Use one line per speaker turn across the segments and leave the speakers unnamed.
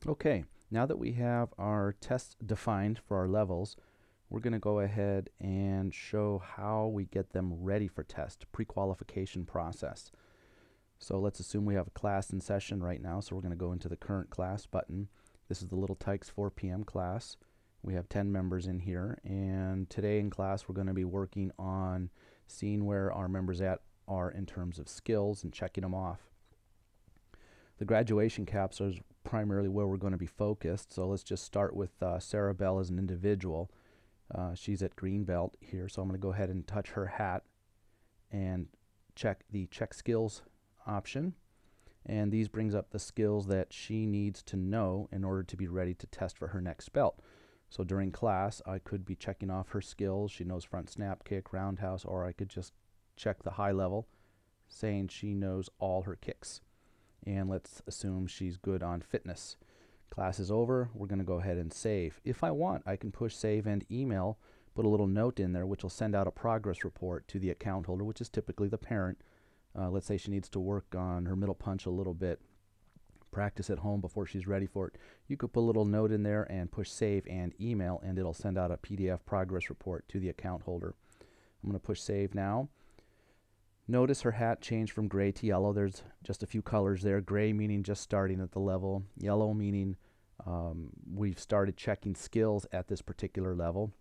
Okay, now that we have our tests defined for our levels, we're going to go ahead and show how we get them ready for test, pre-qualification process. So let's assume we have a class in session right now, so we're going to go into the current class button. This is the Little Tykes 4 p.m. class. We have 10 members in here, and today in class we're going to be working on seeing where our members are in terms of skills and checking them off. The graduation caps are primarily where we're going to be focused, so let's just start with Sarah Bell as an individual. She's at green belt here, so I'm going to go ahead and touch her hat and check the check skills option, and these brings up the skills that she needs to know in order to be ready to test for her next belt. So during class I could be checking off her skills. She knows front snap kick, roundhouse, or I could just check the high level saying she knows all her kicks. And let's assume she's good on fitness. Class is over. We're going to go ahead and save. If I want, I can push save and email, put a little note in there which will send out a progress report to the account holder, which is typically the parent. Let's say she needs to work on her middle punch a little bit, practice at home before she's ready for it. You could put a little note in there and push save and email, and it'll send out a PDF progress report to the account holder. I'm going to push save now. Notice her hat changed from gray to yellow. There's just a few colors there. Gray meaning just starting at the level. Yellow meaning we've started checking skills at this particular level.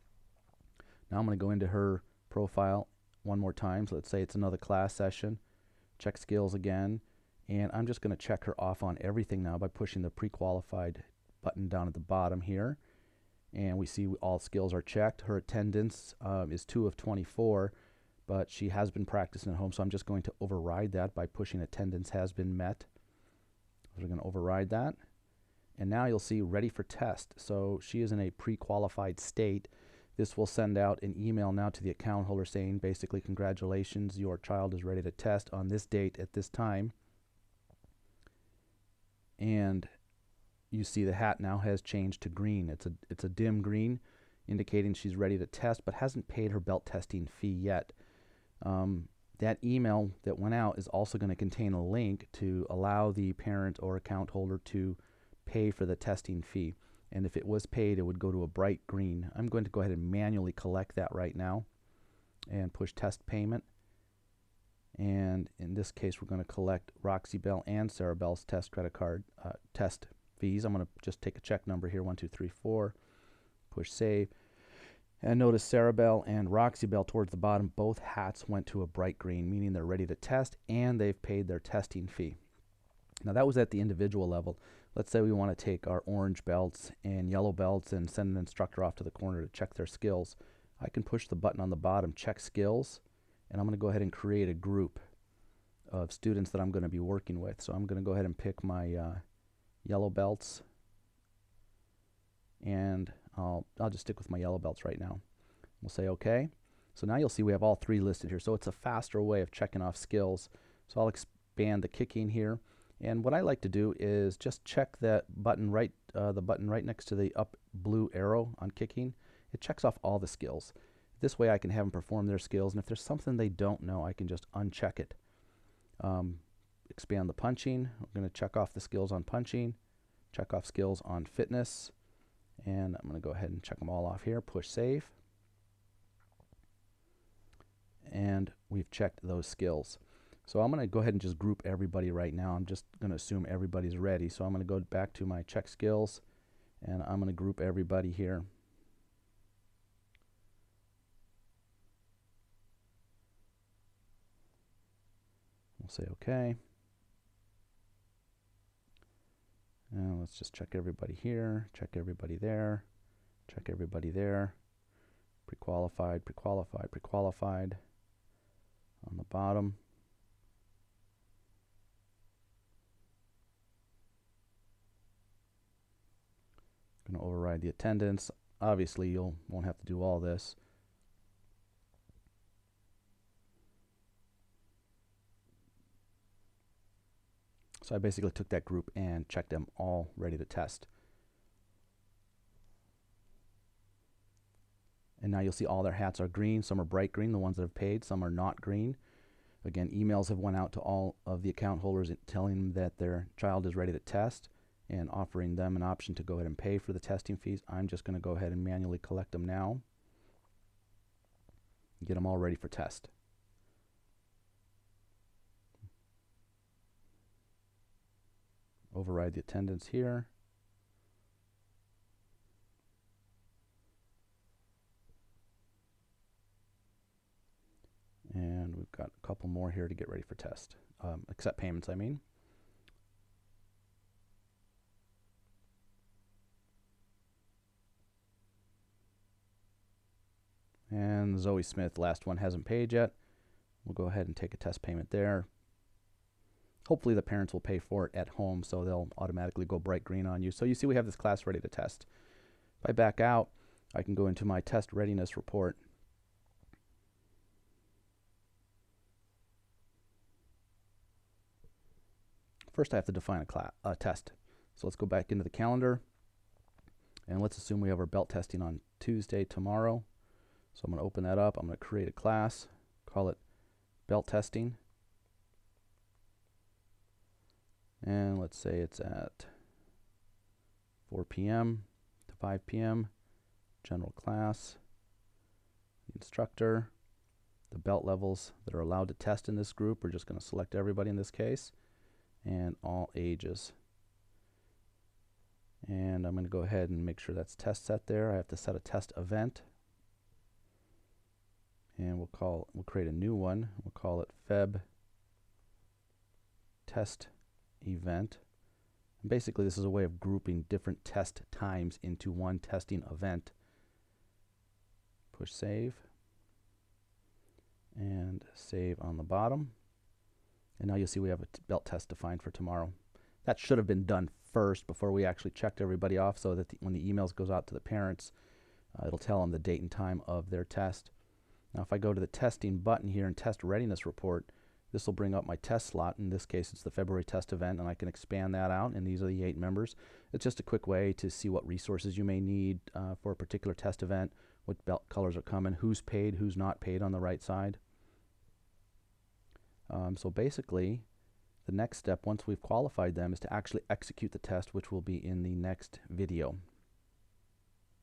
Now I'm going to go into her profile one more time. So let's say it's another class session. Check skills again. And I'm just going to check her off on everything now by pushing the pre-qualified button down at the bottom here. And we see all skills are checked. Her attendance is 2 of 24. But she has been practicing at home, so I'm just going to override that by pushing attendance has been met. So we're going to override that. And now you'll see ready for test. So she is in a pre-qualified state. This will send out an email now to the account holder saying basically, congratulations, your child is ready to test on this date at this time. And you see the hat now has changed to green. It's a dim green, indicating she's ready to test but hasn't paid her belt testing fee yet. That email that went out is also going to contain a link to allow the parent or account holder to pay for the testing fee. And if it was paid, it would go to a bright green. I'm going to go ahead and manually collect that right now and push test payment. And in this case, we're going to collect Roxy Bell and Sarah Bell's test credit card test fees. I'm going to just take a check number here, 1, 2, 3, 4, push save. And notice Sarah Bell and Roxy Bell towards the bottom, both hats went to a bright green, meaning they're ready to test and they've paid their testing fee. Now that was at the individual level. Let's say we want to take our orange belts and yellow belts and send an instructor off to the corner to check their skills. I can push the button on the bottom, check skills, and I'm going to go ahead and create a group of students that I'm going to be working with. So I'm going to go ahead and pick my yellow belts, and I'll just stick with my yellow belts right now. We'll say OK. So now you'll see we have all 3 listed here. So it's a faster way of checking off skills. So I'll expand the kicking here. And what I like to do is just check that button the button right next to the up blue arrow on kicking. It checks off all the skills. This way I can have them perform their skills. And if there's something they don't know, I can just uncheck it. Expand the punching. We're going to check off the skills on punching. Check off skills on fitness. And I'm going to go ahead and check them all off here. Push save. And we've checked those skills. So I'm going to go ahead and just group everybody right now. I'm just going to assume everybody's ready. So I'm going to go back to my check skills, and I'm going to group everybody here. We'll say OK. And let's just check everybody here, check everybody there, check everybody there. Pre-qualified, pre-qualified, pre-qualified on the bottom. Going to override the attendance. Obviously, you won't have to do all this. So I basically took that group and checked them all ready to test. And now you'll see all their hats are green. Some are bright green, the ones that have paid. Some are not green. Again, emails have went out to all of the account holders telling them that their child is ready to test. and offering them an option to go ahead and pay for the testing fees. I'm just going to go ahead and manually collect them now. Get them all ready for test. Override the attendance here. And we've got a couple more here to get ready for test. Accept payments, I mean. And Zoe Smith, last one, hasn't paid yet. We'll go ahead and take a test payment there. Hopefully the parents will pay for it at home, so they'll automatically go bright green on you. So you see we have this class ready to test. If I back out, I can go into my test readiness report. First I have to define a test. So let's go back into the calendar, and let's assume we have our belt testing on Tuesday, tomorrow. So I'm going to open that up. I'm going to create a class, call it belt testing. And let's say it's at 4 p.m. to 5 p.m. General class, instructor, the belt levels that are allowed to test in this group. We're just going to select everybody in this case, and all ages. And I'm going to go ahead and make sure that's test set there. I have to set a test event. And we'll create a new one. We'll call it Feb test event. And basically this is a way of grouping different test times into one testing event. Push save. And save on the bottom. And now you'll see we have a belt test defined for tomorrow. That should have been done first before we actually checked everybody off, so that when the emails goes out to the parents, it'll tell them the date and time of their test. Now if I go to the testing button here and test readiness report, this will bring up my test slot. In this case it's the February test event, and I can expand that out, and these are the 8 members. It's just a quick way to see what resources you may need for a particular test event, what belt colors are coming, who's paid, who's not paid on the right side. So basically the next step, once we've qualified them, is to actually execute the test, which will be in the next video.